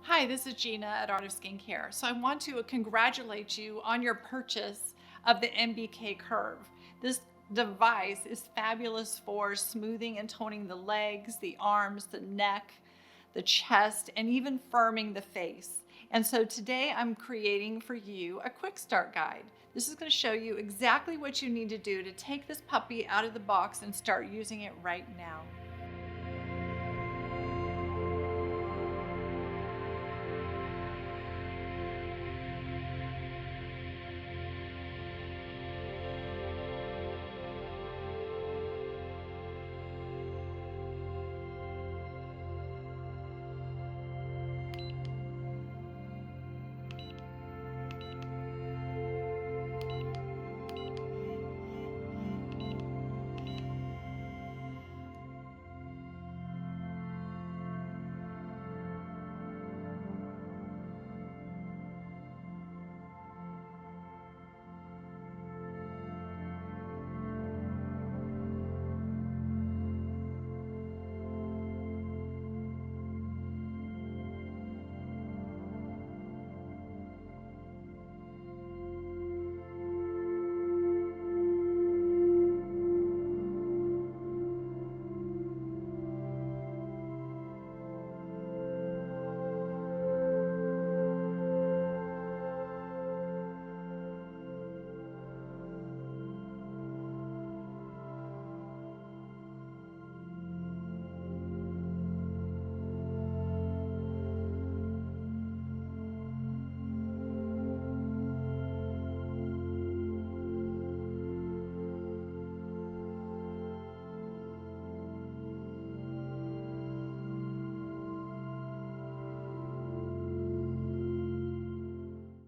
Hi, this is Gina at Art of Skincare. So I want to congratulate you on your purchase of the MBK Curve. This device is fabulous for smoothing and toning the legs, the arms, the neck, the chest, and even firming the face. And so today I'm creating for you a quick start guide. This is going to show you exactly what you need to do to take this puppy out of the box and start using it right now.